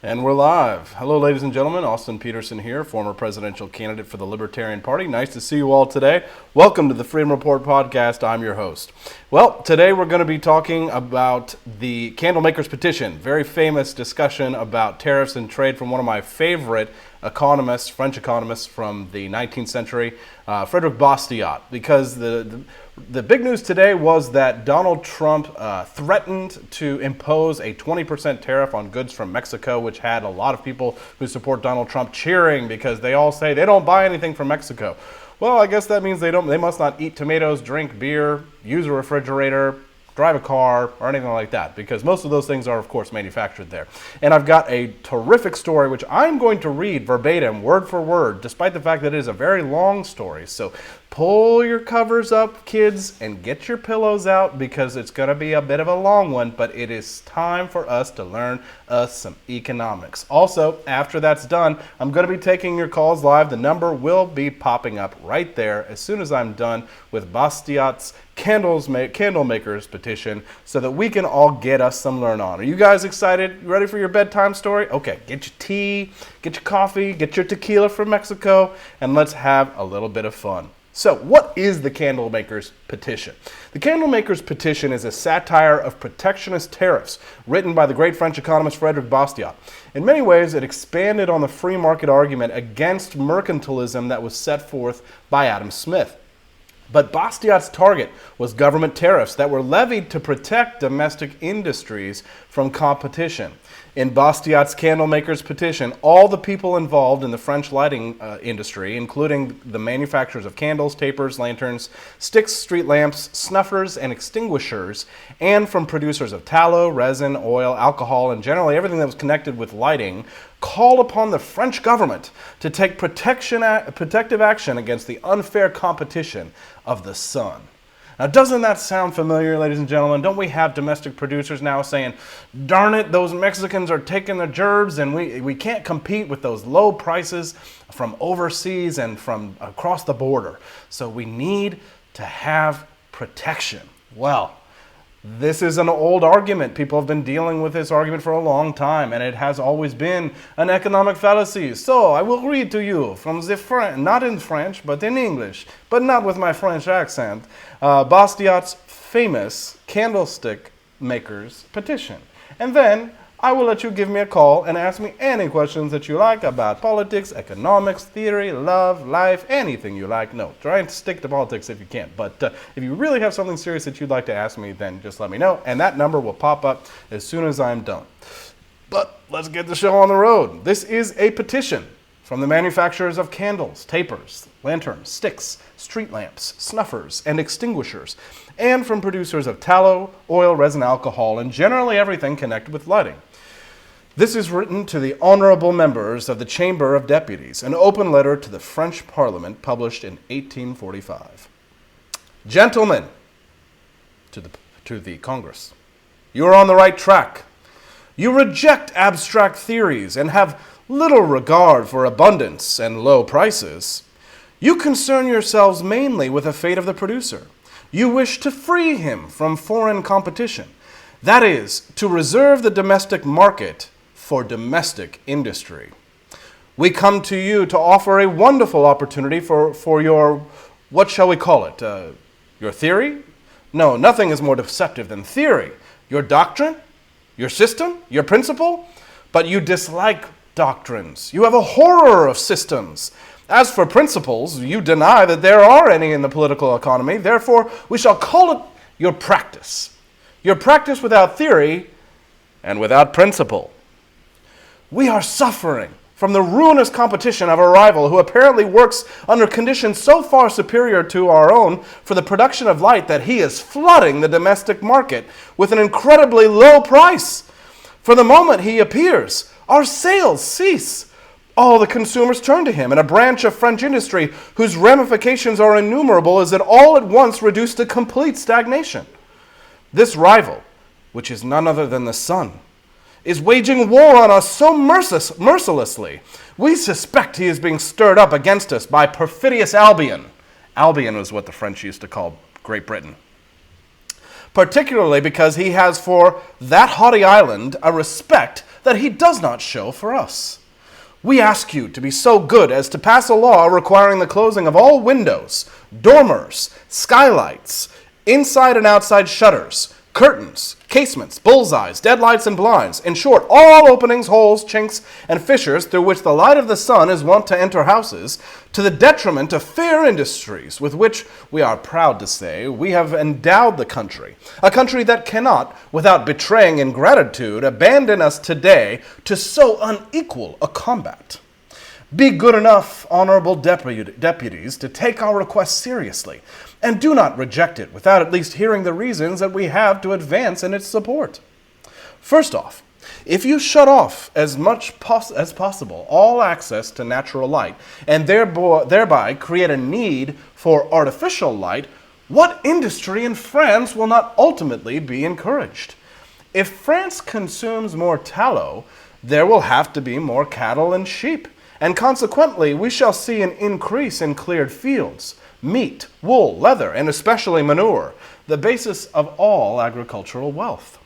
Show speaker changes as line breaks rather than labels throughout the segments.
And we're live. Hello, ladies and gentlemen. Austin Petersen here, former presidential candidate for the Libertarian Party. Nice to see you all today. Welcome to the Freedom Report podcast. I'm your host. Well, today we're going to be talking about the Candlemakers Petition, very famous discussion about tariffs and trade from one of my favorite economists, French economists from the 19th century, Frederick Bastiat, because the big news today was that Donald Trump threatened to impose a 20% tariff on goods from Mexico, which had a lot of people who support Donald Trump cheering because they all say they don't buy anything from Mexico. Well, I guess that means they must not eat tomatoes, drink beer, use a refrigerator, drive a car, or anything like that, because most of those things are, of course, manufactured there. And I've got a terrific story, which I'm going to read verbatim, word for word, despite the fact that it is a very long story. So pull your covers up, kids, and get your pillows out, because it's going to be a bit of a long one, but it is time for us to learn some economics. Also, after that's done, I'm going to be taking your calls live. The number will be popping up right there as soon as I'm done with Bastiat's Candlemakers Petition, so that we can all get us some learn on. Are you guys excited? You ready for your bedtime story? Okay, get your tea, get your coffee, get your tequila from Mexico, and let's have a little bit of fun. So, what is the Candlemakers Petition? The Candlemakers Petition is a satire of protectionist tariffs written by the great French economist Frederick Bastiat. In many ways, it expanded on the free market argument against mercantilism that was set forth by Adam Smith. But Bastiat's target was government tariffs that were levied to protect domestic industries from competition. In Bastiat's Candlemakers Petition, all the people involved in the French lighting industry, including the manufacturers of candles, tapers, lanterns, sticks, street lamps, snuffers, and extinguishers, and from producers of tallow, resin, oil, alcohol, and generally everything that was connected with lighting, call upon the French government to take protective action against the unfair competition of the sun. Now, doesn't that sound familiar, ladies and gentlemen? Don't we have domestic producers now saying, darn it, those Mexicans are taking the gerbs and we can't compete with those low prices from overseas and from across the border. So we need to have protection. Well, this is an old argument. People have been dealing with this argument for a long time, and it has always been an economic fallacy. So I will read to you from the not in French, but in English, but not with my French accent, Bastiat's famous Candlestick Makers Petition. And then I will let you give me a call and ask me any questions that you like about politics, economics, theory, love, life, anything you like. No, try and stick to politics if you can. But if you really have something serious that you'd like to ask me, then just let me know. And that number will pop up as soon as I'm done. But let's get the show on the road. This is a petition from the manufacturers of candles, tapers, lanterns, sticks, street lamps, snuffers, and extinguishers, and from producers of tallow, oil, resin, alcohol, and generally everything connected with lighting. This is written to the honorable members of the Chamber of Deputies, an open letter to the French Parliament published in 1845. Gentlemen, to the Congress, you are on the right track. You reject abstract theories and have little regard for abundance and low prices. You concern yourselves mainly with the fate of the producer. You wish to free him from foreign competition. That is, to reserve the domestic market for domestic industry. We come to you to offer a wonderful opportunity for your, what shall we call it, your theory? No, nothing is more deceptive than theory. Your doctrine, your system, your principle, but you dislike doctrines. You have a horror of systems. As for principles, you deny that there are any in the political economy. Therefore, we shall call it your practice. Your practice without theory and without principle. We are suffering from the ruinous competition of a rival who apparently works under conditions so far superior to our own for the production of light that he is flooding the domestic market with an incredibly low price. For the moment he appears, our sales cease. All the consumers turn to him, and a branch of French industry whose ramifications are innumerable is at all at once reduced to complete stagnation. This rival, which is none other than the sun, is waging war on us so mercilessly. We suspect he is being stirred up against us by perfidious Albion. Albion was what the French used to call Great Britain. Particularly because he has for that haughty island a respect that he does not show for us. We ask you to be so good as to pass a law requiring the closing of all windows, dormers, skylights, inside and outside shutters, curtains, casements, bullseyes, deadlights, and blinds. In short, all openings, holes, chinks, and fissures through which the light of the sun is wont to enter houses, to the detriment of fair industries with which, we are proud to say, we have endowed the country, a country that cannot, without betraying ingratitude, abandon us today to so unequal a combat. Be good enough, honorable deputies, to take our request seriously, and do not reject it without at least hearing the reasons that we have to advance in its support. First off, if you shut off as much as possible all access to natural light, and thereby create a need for artificial light, what industry in France will not ultimately be encouraged? If France consumes more tallow, there will have to be more cattle and sheep, and consequently we shall see an increase in cleared fields, meat, wool, leather, and especially manure, the basis of all agricultural wealth.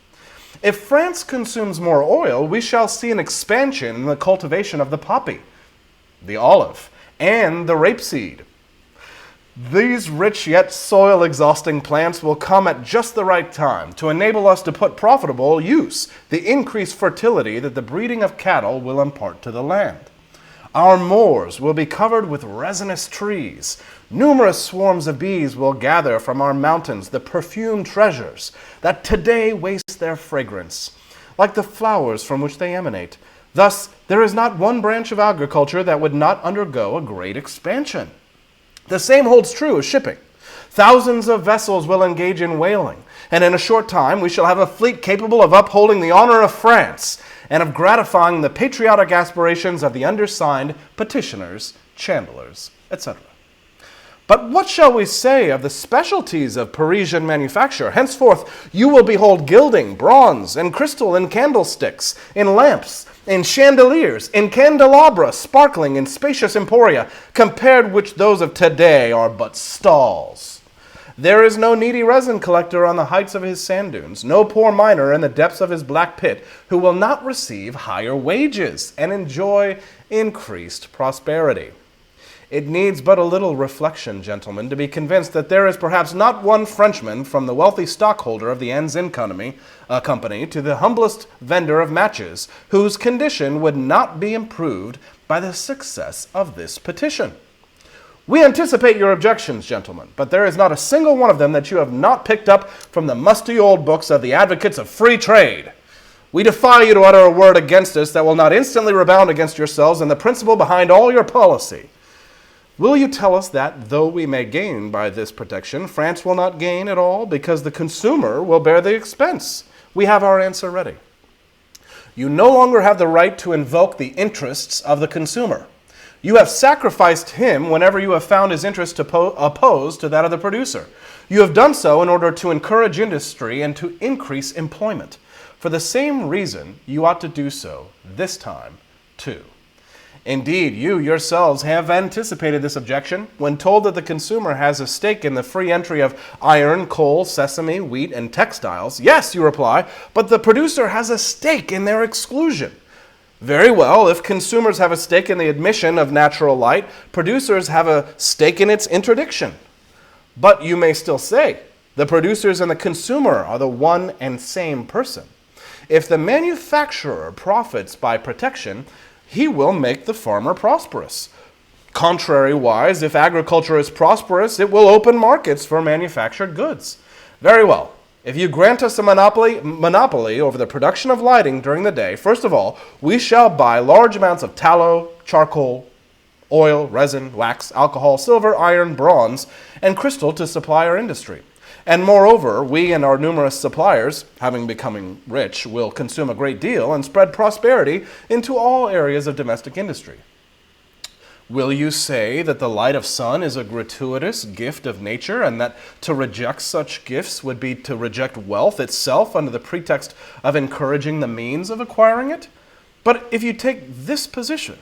If France consumes more oil, we shall see an expansion in the cultivation of the poppy, the olive, and the rapeseed. These rich yet soil-exhausting plants will come at just the right time to enable us to put profitable use the increased fertility that the breeding of cattle will impart to the land. Our moors will be covered with resinous trees. Numerous swarms of bees will gather from our mountains the perfumed treasures that today waste their fragrance, like the flowers from which they emanate. Thus, there is not one branch of agriculture that would not undergo a great expansion. The same holds true of shipping. Thousands of vessels will engage in whaling, and in a short time we shall have a fleet capable of upholding the honor of France and of gratifying the patriotic aspirations of the undersigned petitioners, chandlers, etc. But what shall we say of the specialties of Parisian manufacture? Henceforth you will behold gilding, bronze, and crystal in candlesticks, in lamps, in chandeliers, in candelabra, sparkling in spacious emporia, compared which those of today are but stalls. There is no needy resin collector on the heights of his sand dunes, no poor miner in the depths of his black pit, who will not receive higher wages and enjoy increased prosperity. It needs but a little reflection, gentlemen, to be convinced that there is perhaps not one Frenchman, from the wealthy stockholder of the Ensign Company to the humblest vendor of matches, whose condition would not be improved by the success of this petition. We anticipate your objections, gentlemen, but there is not a single one of them that you have not picked up from the musty old books of the advocates of free trade. We defy you to utter a word against us that will not instantly rebound against yourselves and the principle behind all your policy. Will you tell us that, though we may gain by this protection, France will not gain at all because the consumer will bear the expense? We have our answer ready. You no longer have the right to invoke the interests of the consumer. You have sacrificed him whenever you have found his interest opposed to that of the producer. You have done so in order to encourage industry and to increase employment. For the same reason, you ought to do so this time, too. Indeed, you yourselves have anticipated this objection when told that the consumer has a stake in the free entry of iron, coal, sesame, wheat, and textiles. Yes, you reply, but the producer has a stake in their exclusion. Very well, if consumers have a stake in the admission of natural light, producers have a stake in its interdiction. But you may still say, the producers and the consumer are the one and same person. If the manufacturer profits by protection, he will make the farmer prosperous. Contrariwise, if agriculture is prosperous, it will open markets for manufactured goods. Very well. If you grant us a monopoly over the production of lighting during the day, first of all, we shall buy large amounts of tallow, charcoal, oil, resin, wax, alcohol, silver, iron, bronze, and crystal to supply our industry. And moreover, we and our numerous suppliers, having become rich, will consume a great deal and spread prosperity into all areas of domestic industry. Will you say that the light of sun is a gratuitous gift of nature, and that to reject such gifts would be to reject wealth itself under the pretext of encouraging the means of acquiring it? But if you take this position,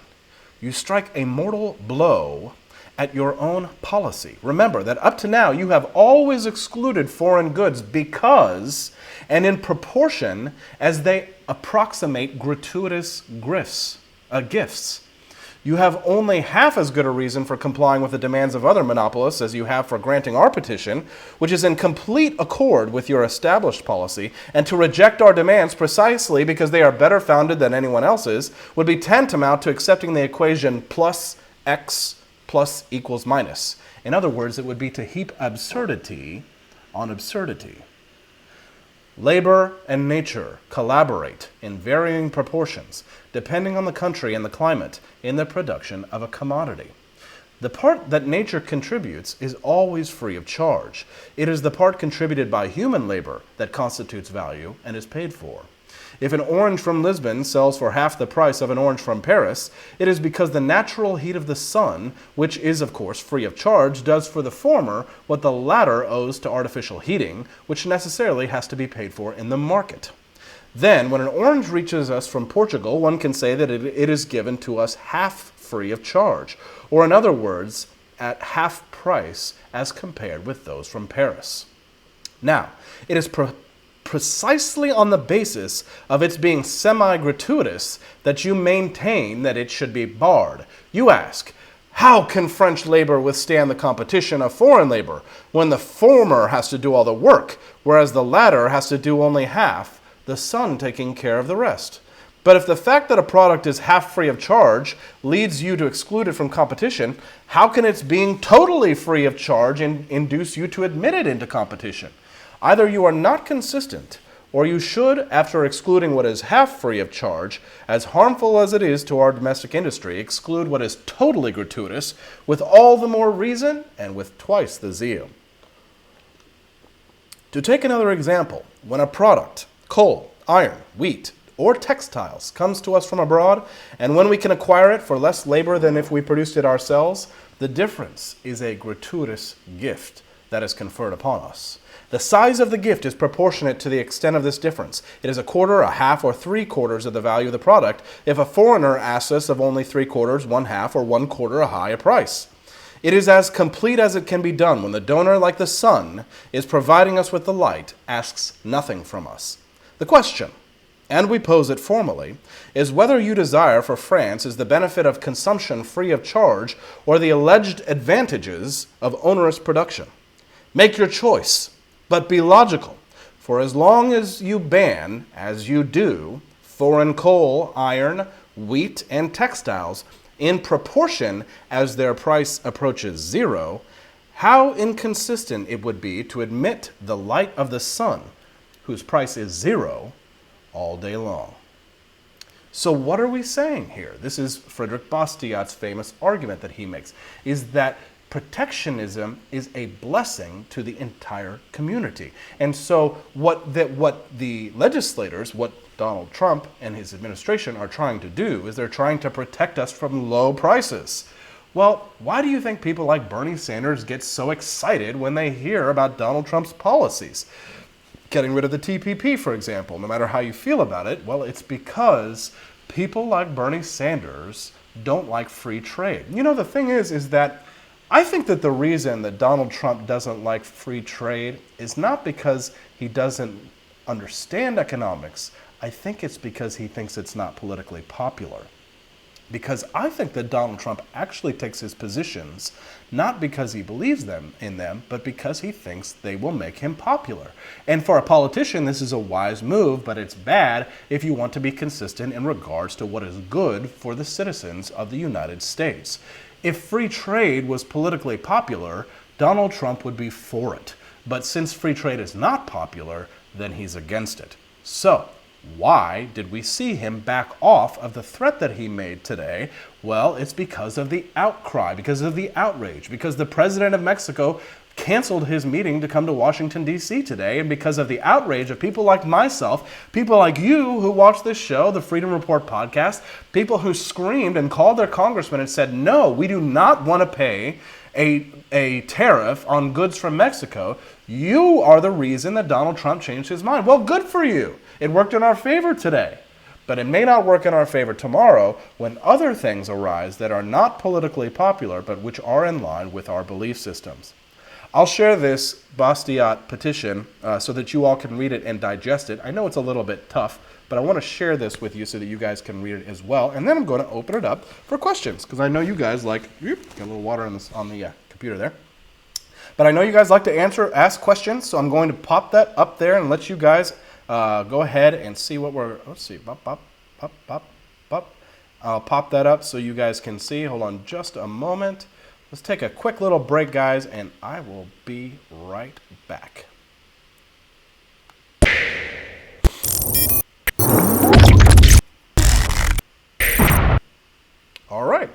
you strike a mortal blow at your own policy. Remember that up to now you have always excluded foreign goods because and in proportion as they approximate gratuitous gifts. You have only half as good a reason for complying with the demands of other monopolists as you have for granting our petition, which is in complete accord with your established policy, and to reject our demands precisely because they are better founded than anyone else's would be tantamount to accepting the equation plus x plus equals minus. In other words, it would be to heap absurdity on absurdity. Labor and nature collaborate in varying proportions, depending on the country and the climate, in the production of a commodity. The part that nature contributes is always free of charge. It is the part contributed by human labor that constitutes value and is paid for. If an orange from Lisbon sells for half the price of an orange from Paris, it is because the natural heat of the sun, which is of course free of charge, does for the former what the latter owes to artificial heating, which necessarily has to be paid for in the market. Then, when an orange reaches us from Portugal, one can say that it is given to us half free of charge, or in other words, at half price as compared with those from Paris. Now, it is precisely on the basis of its being semi-gratuitous that you maintain that it should be barred. You ask, how can French labor withstand the competition of foreign labor when the former has to do all the work, whereas the latter has to do only half, the sun taking care of the rest? But if the fact that a product is half free of charge leads you to exclude it from competition, how can its being totally free of charge induce you to admit it into competition? Either you are not consistent, or you should, after excluding what is half free of charge, as harmful as it is to our domestic industry, exclude what is totally gratuitous, with all the more reason and with twice the zeal. To take another example, when a product, coal, iron, wheat, or textiles comes to us from abroad, and when we can acquire it for less labor than if we produced it ourselves, the difference is a gratuitous gift that is conferred upon us. The size of the gift is proportionate to the extent of this difference. It is a quarter, a half, or 3/4 of the value of the product if a foreigner asks us of only 3/4, 1/2, or 1/4 a higher price. It is as complete as it can be done when the donor, like the sun, is providing us with the light, asks nothing from us. The question, and we pose it formally, is whether you desire for France is the benefit of consumption free of charge or the alleged advantages of onerous production. Make your choice, but be logical, for as long as you ban, as you do, foreign coal, iron, wheat, and textiles in proportion as their price approaches zero, how inconsistent it would be to admit the light of the sun, whose price is zero, all day long. So what are we saying here? This is Frederick Bastiat's famous argument that he makes, is that protectionism is a blessing to the entire community. And so what the legislators, what Donald Trump and his administration are trying to do is they're trying to protect us from low prices. Well, why do you think people like Bernie Sanders get so excited when they hear about Donald Trump's policies? Getting rid of the TPP, for example, no matter how you feel about it, well, it's because people like Bernie Sanders don't like free trade. You know, the thing is that I think that the reason that Donald Trump doesn't like free trade is not because he doesn't understand economics. I think it's because he thinks it's not politically popular. Because I think that Donald Trump actually takes his positions not because he believes in them, but because he thinks they will make him popular. And for a politician, this is a wise move, but it's bad if you want to be consistent in regards to what is good for the citizens of the United States. If free trade was politically popular, Donald Trump would be for it. But since free trade is not popular, then he's against it. So, why did we see him back off of the threat that he made today? Well, it's because of the outcry, because of the outrage, because the president of Mexico canceled his meeting to come to Washington, D.C. today, and because of the outrage of people like myself, people like you who watch this show, the Freedom Report podcast, people who screamed and called their congressman and said, no, we do not want to pay a tariff on goods from Mexico. You are the reason that Donald Trump changed his mind. Well, good for you. It worked in our favor today. But it may not work in our favor tomorrow when other things arise that are not politically popular, but which are in line with our belief systems. I'll share this Bastiat petition so that you all can read it and digest it. I know it's a little bit tough, but I want to share this with you so that you guys can read it as well. And then I'm going to open it up for questions, because I know you guys like, got a little water on the computer there. But I know you guys like to ask questions, so I'm going to pop that up there and let you guys go ahead and see what let's see, pop. I'll pop that up so you guys can see. Hold on just a moment. Let's take a quick little break, guys, and I will be right back. All right.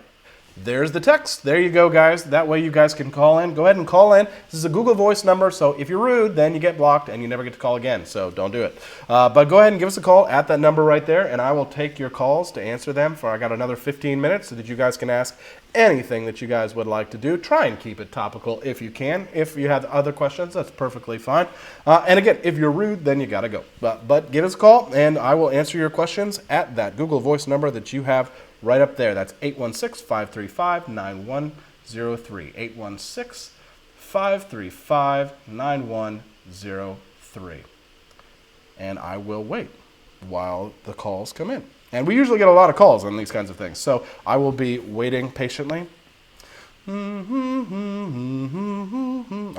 There's the text. There you go, guys. That way you guys can call in. Go ahead and call in. This is a Google Voice number, so if you're rude, then you get blocked and you never get to call again, so don't do it. But go ahead and give us a call at that number right there, and I will take your calls to answer them I got another 15 minutes so that you guys can ask anything that you guys would like to do. Try and keep it topical if you can. If you have other questions, that's perfectly fine. And again, if you're rude, then you got to go. But give us a call, and I will answer your questions at that Google Voice number that you have right up there. That's 816-535-9103. 816-535-9103. And I will wait while the calls come in. And we usually get a lot of calls on these kinds of things. So I will be waiting patiently. I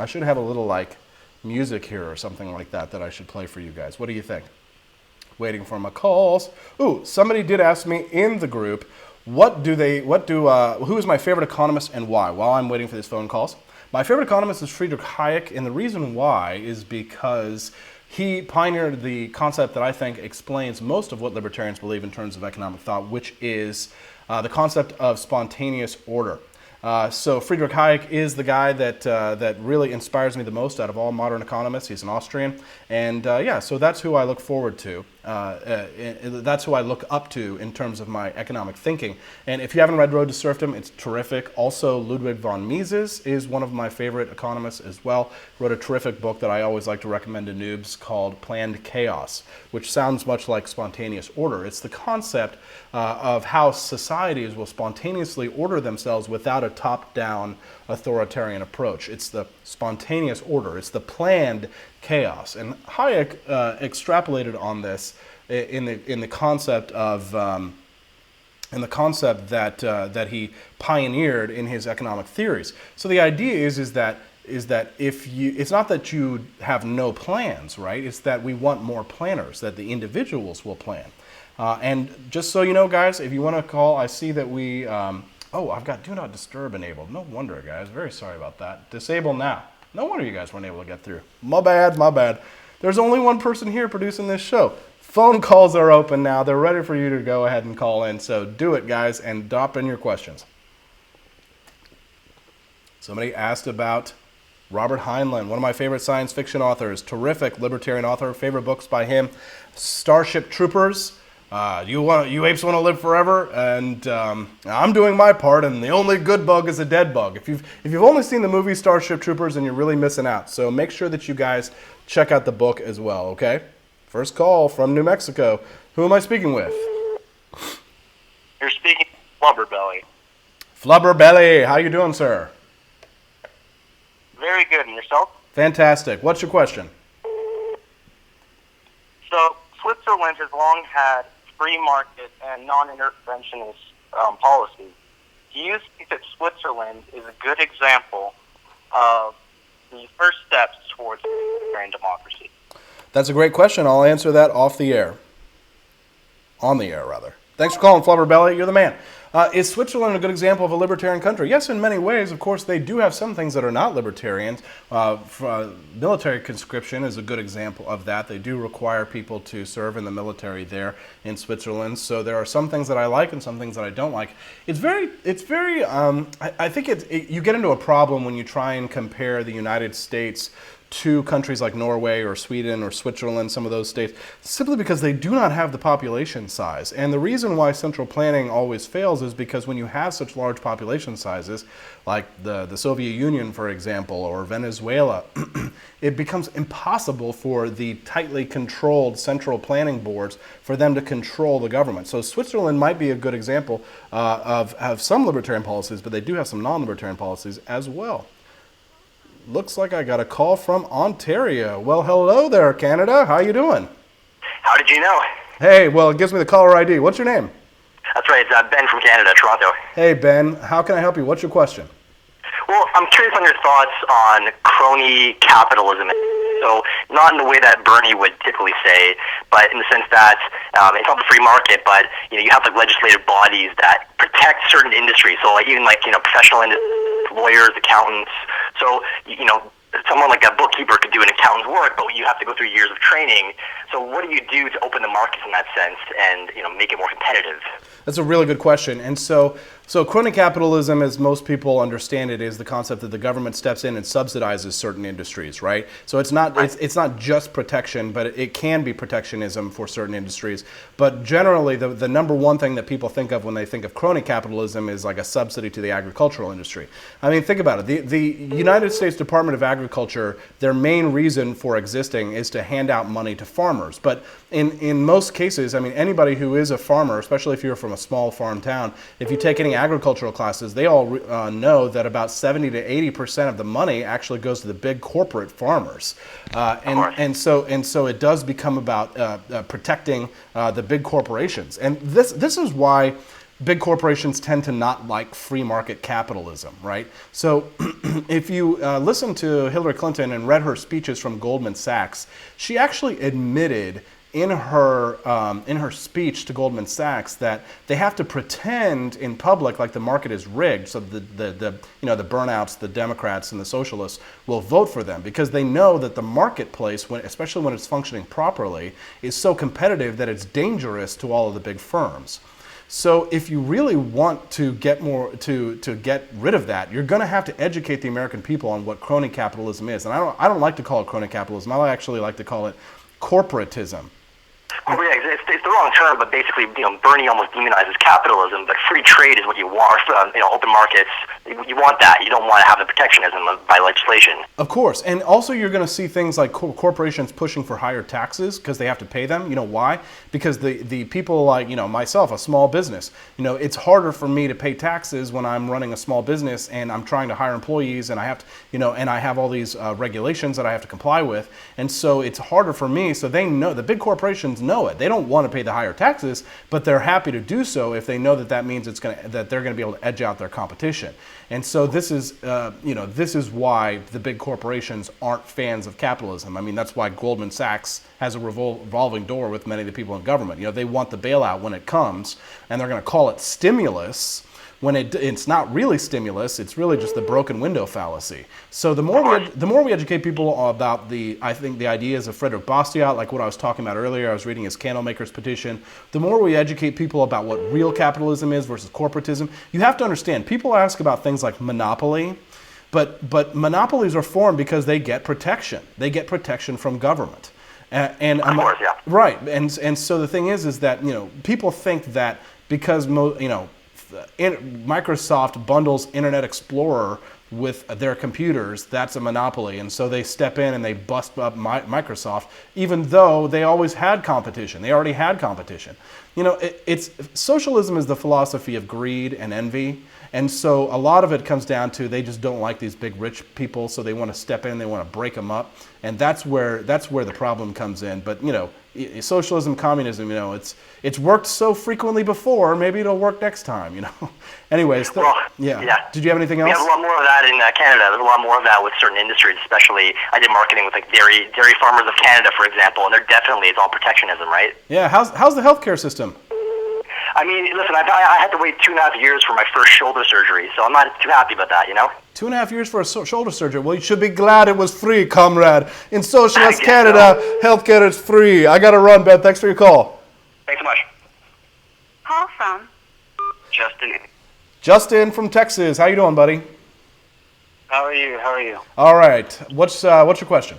should have a little music here or something like that I should play for you guys. What do you think? Waiting for my calls. Ooh, somebody did ask me in the group, who is my favorite economist and why? While I'm waiting for these phone calls. My favorite economist is Friedrich Hayek, and the reason why is because he pioneered the concept that I think explains most of what libertarians believe in terms of economic thought, which is the concept of spontaneous order. So Friedrich Hayek is the guy that really inspires me the most out of all modern economists. He's an Austrian, and so that's who I look forward to. That's who I look up to in terms of my economic thinking. And if you haven't read Road to Serfdom, it's terrific. Also, Ludwig von Mises is one of my favorite economists as well. Wrote a terrific book that I always like to recommend to noobs called Planned Chaos, which sounds much like spontaneous order. It's the concept of how societies will spontaneously order themselves without a top-down authoritarian approach. It's the spontaneous order. It's the planned chaos. And Hayek extrapolated on this in the concept of that he pioneered in his economic theories. So the idea is that it's not that you have no plans, right? It's that we want more planners, that the individuals will plan. And just so you know, guys, if you want to call, I see that we, I've got Do Not Disturb enabled. No wonder, guys. Very sorry about that. Disable now. No wonder you guys weren't able to get through. My bad. There's only one person here producing this show. Phone calls are open now. They're ready for you to go ahead and call in. So do it, guys, and drop in your questions. Somebody asked about Robert Heinlein, one of my favorite science fiction authors. Terrific libertarian author. Favorite books by him. Starship Troopers. You apes want to live forever, and I'm doing my part, and the only good bug is a dead bug. If you've only seen the movie Starship Troopers, then you're really missing out. So make sure that you guys check out the book as well, okay? First call from New Mexico. Who am I speaking with?
You're speaking to Flubberbelly.
Flubberbelly, how you doing, sir?
Very good, and yourself?
Fantastic. What's your question?
So, Switzerland has long had free market and non-interventionist policies. Do you think that Switzerland is a good example of the first steps towards libertarian democracy?
That's a great question. I'll answer that off the air. On the air, rather. Thanks for calling, Flubberbelly. You're the man. Is Switzerland a good example of a libertarian country? Yes, in many ways. Of course, they do have some things that are not libertarian. Military conscription is a good example of that. They do require people to serve in the military there in Switzerland. So there are some things that I like and some things that I don't like. I think you get into a problem when you try and compare the United States to countries like Norway or Sweden or Switzerland, some of those states, simply because they do not have the population size. And the reason why central planning always fails is because when you have such large population sizes, like the Soviet Union, for example, or Venezuela, it becomes impossible for the tightly controlled central planning boards for them to control the government. So Switzerland might be a good example of some libertarian policies, but they do have some non-libertarian policies as well. Looks like I got a call from Ontario. Well, hello there, Canada. How you doing?
How did you know?
Hey, well, it gives me the caller ID. What's your name?
That's right, it's Ben from Canada, Toronto.
Hey, Ben. How can I help you? What's your question?
Well, I'm curious on your thoughts on crony capitalism. So, not in the way that Bernie would typically say, but in the sense that it's not the free market, but you have like legislative bodies that protect certain industries. So, like even like professional lawyers, accountants. So, someone like a bookkeeper could do an accountant's work, but you have to go through years of training. So, what do you do to open the markets in that sense and make it more competitive?
That's a really good question. And so crony capitalism, as most people understand it, is the concept that the government steps in and subsidizes certain industries, right? So it's not just protection, but it can be protectionism for certain industries. But generally, the number one thing that people think of when they think of crony capitalism is like a subsidy to the agricultural industry. I mean, think about it. The United States Department of Agriculture, their main reason for existing is to hand out money to farmers. But in most cases, I mean, anybody who is a farmer, especially if you're from a small farm town, if you take any agricultural classes, they all know that about 70 to 80% of the money actually goes to the big corporate farmers, and so it does become about protecting the big corporations, and this is why big corporations tend to not like free market capitalism, right? So if you listen to Hillary Clinton and read her speeches from Goldman Sachs, she actually admitted in her speech to Goldman Sachs that they have to pretend in public like the market is rigged, so the burnouts, the Democrats and the socialists will vote for them, because they know that the marketplace, especially when it's functioning properly, is so competitive that it's dangerous to all of the big firms. So if you really want to get get rid of that, you're going to have to educate the American people on what crony capitalism is. And I don't like to call it crony capitalism. I actually like to call it corporatism.
Oh, yeah, it's the wrong term, but basically, Bernie almost demonizes capitalism, but free trade is what you want, open markets. You want that. You don't want to have the protectionism by legislation.
Of course, and also you're going to see things like corporations pushing for higher taxes because they have to pay them. You know why? Because the people like myself, a small business, it's harder for me to pay taxes when I'm running a small business and I'm trying to hire employees and I have to, and I have all these regulations that I have to comply with, and so it's harder for me. So they know, the big corporations know it. They don't want to pay the higher taxes, but they're happy to do so if they know that means that they're going to be able to edge out their competition. And so this is why the big corporations aren't fans of capitalism. I mean, that's why Goldman Sachs has a revolving door with many of the people in government. They want the bailout when it comes, and they're going to call it stimulus when it's not really stimulus. It's really just the broken window fallacy. So the more we educate people about the ideas of Frederick Bastiat, like what I was talking about earlier, I was reading his Candlemakers Petition, the more we educate people about what real capitalism is versus corporatism. You have to understand, people ask about things like monopoly, but monopolies are formed because they get protection. They get protection from government. And
of course, yeah.
Right. And so the thing is that, people think that because Microsoft bundles Internet Explorer with their computers, that's a monopoly, and so they step in and they bust up Microsoft, even though they always had competition. They already had competition. Socialism is the philosophy of greed and envy, and so a lot of it comes down to they just don't like these big rich people, so they want to step in, they want to break them up, and that's where the problem comes in. But socialism, communism, it's worked so frequently before, maybe it'll work next time. Anyways, yeah. Did you have anything else?
We have a lot more of that in Canada. There's a lot more of that with certain industries, especially I did marketing with like dairy farmers of Canada, for example, and it's all protectionism, right?
Yeah. How's the healthcare system?
I mean, listen, I had to wait 2.5 years for my first shoulder surgery, so I'm not too happy about that,
2.5 years for a shoulder surgery? Well, you should be glad it was free, comrade. In socialist Canada, healthcare is free. I got to run, Ben. Thanks for your call.
Thanks so much.
Call from
Justin.
Justin from Texas. How you doing, buddy?
How are you? How are you?
All right. What's your question?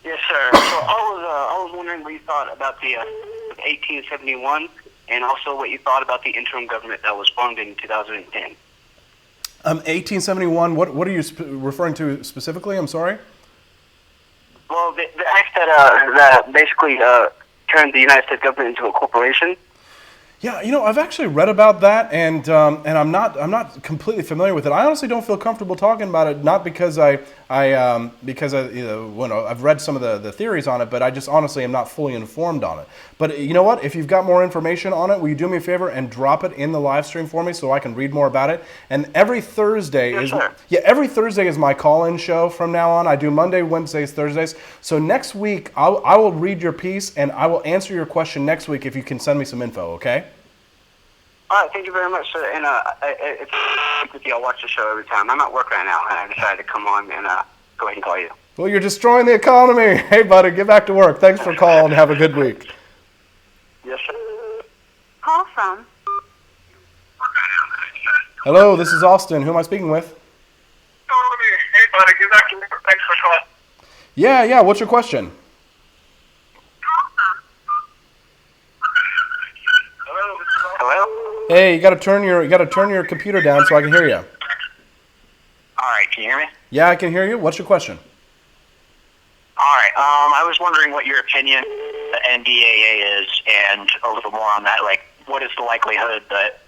Yes, sir. So I was wondering what you thought about the 1871, and also what you thought about the interim government that was formed in 2010.
1871. What are you referring to specifically? I'm sorry.
Well, the act that basically turned the United States government into a corporation.
Yeah, I've actually read about that, and I'm not completely familiar with it. I honestly don't feel comfortable talking about it, not because I've read some of the theories on it, but I just honestly am not fully informed on it. But you know what? If you've got more information on it, will you do me a favor and drop it in the live stream for me so I can read more about it? And every Thursday every Thursday is my call-in show from now on. I do Monday, Wednesdays, Thursdays. So next week I will read your piece and I will answer your question next week if you can send me some info. Okay?
All right, thank you very much, sir. And it's with you. I'll watch the show every time. I'm at work right now, and I decided to come on and go ahead and call you.
Well, you're destroying the economy. Hey, buddy, get back to work. Thanks for calling. Have a good week.
Yes, sir.
Call from.
Hello, this is Austin. Who am I speaking with?
Hey, buddy, get back to work. Thanks for calling.
Yeah. What's your question?
Hello?
Hey, you gotta turn your computer down so I can hear you.
All right, can you hear me?
Yeah, I can hear you. What's your question?
All right. I was wondering what your opinion of the NDAA is, and a little more on that. Like, what is the likelihood that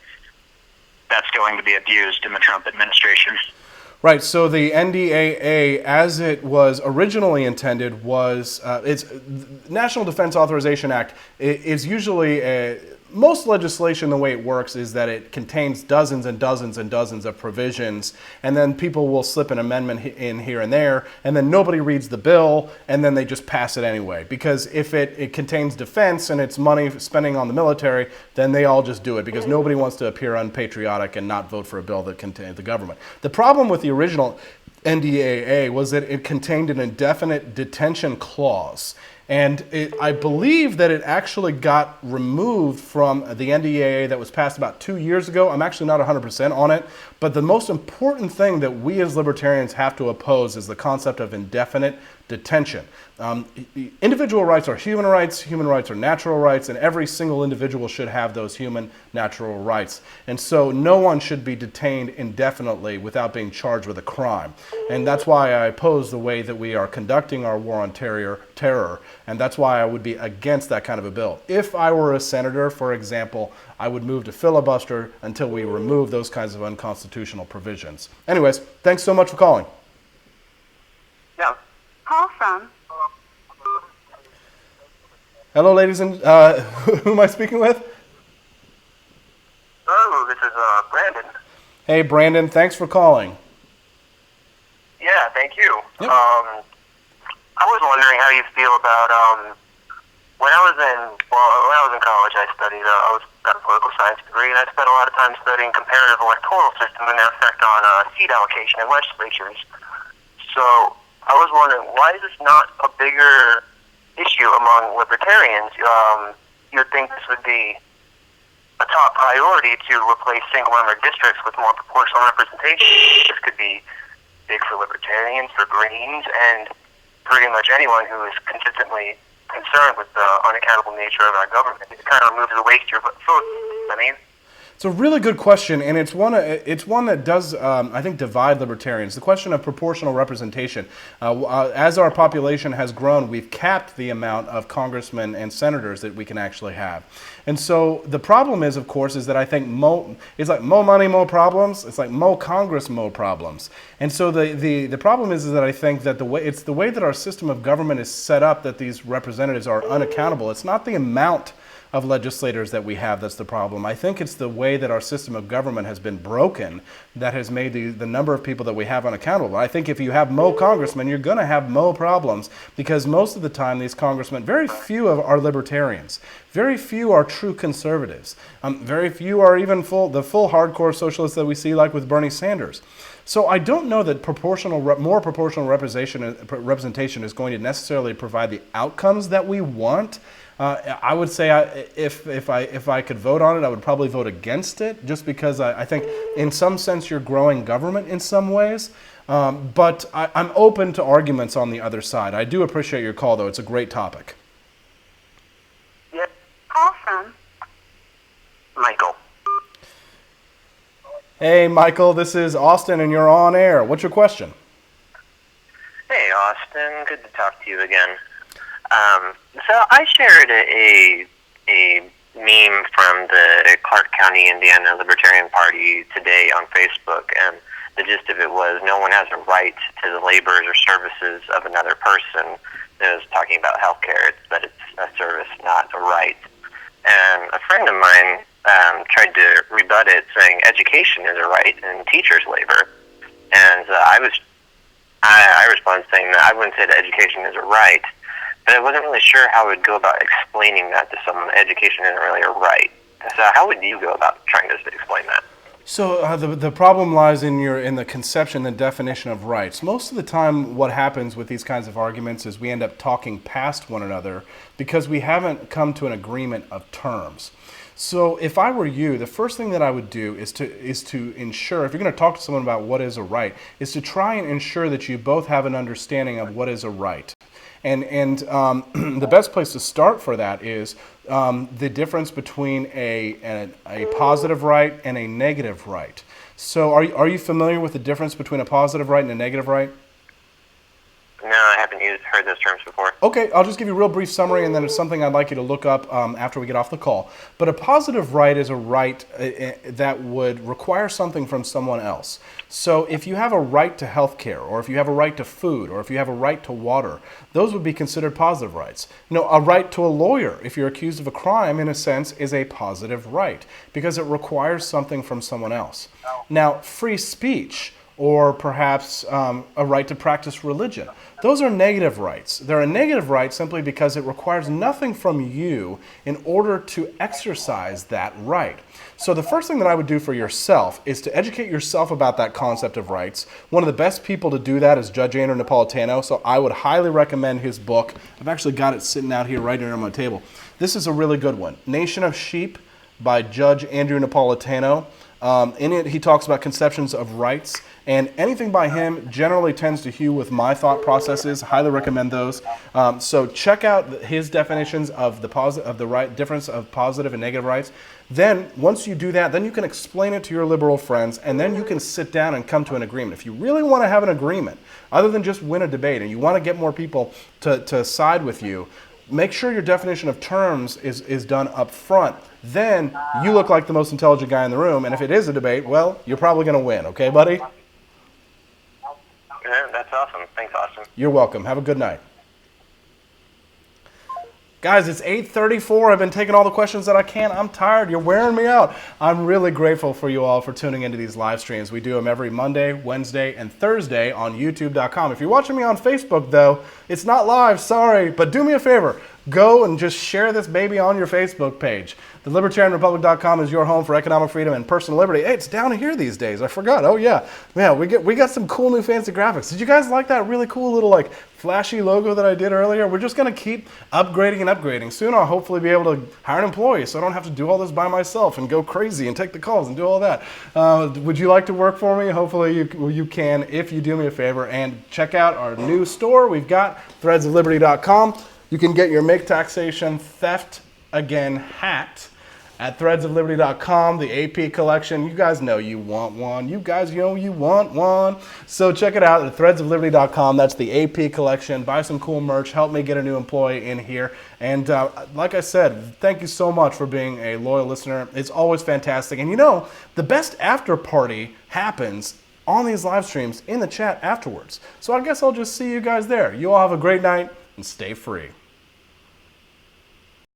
that's going to be abused in the Trump administration?
Right. So the NDAA, as it was originally intended, was it's National Defense Authorization Act. Is usually most legislation, the way it works is that it contains dozens and dozens and dozens of provisions, and then people will slip an amendment in here and there, and then nobody reads the bill, and then they just pass it anyway. Because if it contains defense and it's money spending on the military, then they all just do it because nobody wants to appear unpatriotic and not vote for a bill that contains the government. The problem with the original NDAA was that it contained an indefinite detention clause. And I believe that it actually got removed from the NDAA that was passed about 2 years ago. I'm actually not 100% on it. But the most important thing that we as libertarians have to oppose is the concept of indefinite detention. Individual rights are human rights are natural rights, and every single individual should have those human natural rights. And so no one should be detained indefinitely without being charged with a crime. And that's why I oppose the way that we are conducting our war on terror, and that's why I would be against that kind of a bill. If I were a senator, for example, I would move to filibuster until we remove those kinds of unconstitutional provisions. Anyways, thanks so much for calling.
Yeah.
Call from.
Hello, ladies and who am I speaking with?
Hello, this is Brandon.
Hey, Brandon. Thanks for calling.
Yeah, thank you.
Yep.
I was wondering how you feel about when I was in college. I studied. I got a political science degree, and I spent a lot of time studying comparative electoral system and their effect on seat allocation in legislatures. So I was wondering, why is this not a bigger issue among libertarians? You'd think this would be a top priority to replace single-member districts with more proportional representation. This could be big for libertarians, for Greens, and pretty much anyone who is consistently concerned with the unaccountable nature of our government. It kind of removes the waste your vote. I mean,
it's a really good question, and it's one that does, I think, divide libertarians. The question of proportional representation. As our population has grown, we've capped the amount of congressmen and senators that we can actually have. And so the problem is, of course, is that I think it's like mo money, mo problems. It's like mo Congress, mo problems. And so the problem is that I think that it's the way that our system of government is set up that these representatives are unaccountable. It's not the amount of legislators that we have that's the problem. I think it's the way that our system of government has been broken that has made the number of people that we have unaccountable. I think if you have mo congressmen, you're going to have mo problems, because most of the time these congressmen, very few of are libertarians. Very few are true conservatives. Very few are even the full hardcore socialists that we see, like with Bernie Sanders. So I don't know that more proportional representation is going to necessarily provide the outcomes that we want. I would say if I could vote on it, I would probably vote against it, just because I think in some sense you're growing government in some ways. But I'm open to arguments on the other side. I do appreciate your call, though. It's a great topic.
Yep.
Call from
Michael.
Hey, Michael, this is Austin, and you're on air. What's your question?
Hey, Austin. Good to talk to you again. So I shared a meme from the Clark County, Indiana Libertarian Party today on Facebook, and the gist of it was no one has a right to the labors or services of another person. It was talking about healthcare, but it's a service, not a right. And a friend of mine tried to rebut it, saying education is a right and teachers labor. And I responded saying that I wouldn't say that education is a right, but I wasn't really sure how I would go about explaining that to someone. Education isn't really a right. So how would you go about trying to explain that?
So the problem lies in the conception and definition of rights. Most of the time what happens with these kinds of arguments is we end up talking past one another because we haven't come to an agreement of terms. So if I were you, the first thing that I would do is to ensure, if you're going to talk to someone about what is a right, is to try and ensure that you both have an understanding of what is a right. And the best place to start for that is the difference between a positive right and a negative right. So are you familiar with the difference between a positive right and a negative right?
No, I haven't heard those terms before.
Okay, I'll just give you a real brief summary, and then it's something I'd like you to look up after we get off the call. But a positive right is a right that would require something from someone else. So if you have a right to health care, or if you have a right to food, or if you have a right to water, those would be considered positive rights. A right to a lawyer, if you're accused of a crime, in a sense, is a positive right, because it requires something from someone else. Now, free speech, or perhaps a right to practice religion. Those are negative rights. They're a negative right simply because it requires nothing from you in order to exercise that right. So the first thing that I would do for yourself is to educate yourself about that concept of rights. One of the best people to do that is Judge Andrew Napolitano, so I would highly recommend his book. I've actually got it sitting out here right here on my table. This is a really good one, Nation of Sheep by Judge Andrew Napolitano. In it, he talks about conceptions of rights, and anything by him generally tends to hew with my thought processes. Highly recommend those. So check out his definitions of the right difference of positive and negative rights. Then, once you do that, then you can explain it to your liberal friends, and then you can sit down and come to an agreement. If you really want to have an agreement, other than just win a debate, and you want to get more people to side with you, make sure your definition of terms is done up front. Then you look like the most intelligent guy in the room, and if it is a debate, well, you're probably going to win. Okay, buddy?
Yeah, that's awesome. Thanks, Austin.
You're welcome. Have a good night. Guys, it's 8:34. I've been taking all the questions that I can. I'm tired. You're wearing me out. I'm really grateful for you all for tuning into these live streams. We do them every Monday, Wednesday, and Thursday on YouTube.com. If you're watching me on Facebook, though, it's not live. Sorry. But do me a favor. Go and just share this baby on your Facebook page. TheLibertarianRepublic.com is your home for economic freedom and personal liberty. Hey, it's down here these days. I forgot. Oh, yeah. Yeah, we got some cool new fancy graphics. Did you guys like that really cool little, flashy logo that I did earlier? We're just going to keep upgrading and upgrading. Soon I'll hopefully be able to hire an employee so I don't have to do all this by myself and go crazy and take the calls and do all that. Would you like to work for me? Hopefully you can if you do me a favor. And check out our new store. We've got threadsofliberty.com. You can get your Make Taxation Theft Again hat at threadsofliberty.com, the AP collection. You guys know you want one. You guys know you want one. So check it out at threadsofliberty.com. That's the AP collection. Buy some cool merch. Help me get a new employee in here. And like I said, thank you so much for being a loyal listener. It's always fantastic. And the best after party happens on these live streams in the chat afterwards. So I guess I'll just see you guys there. You all have a great night and stay free.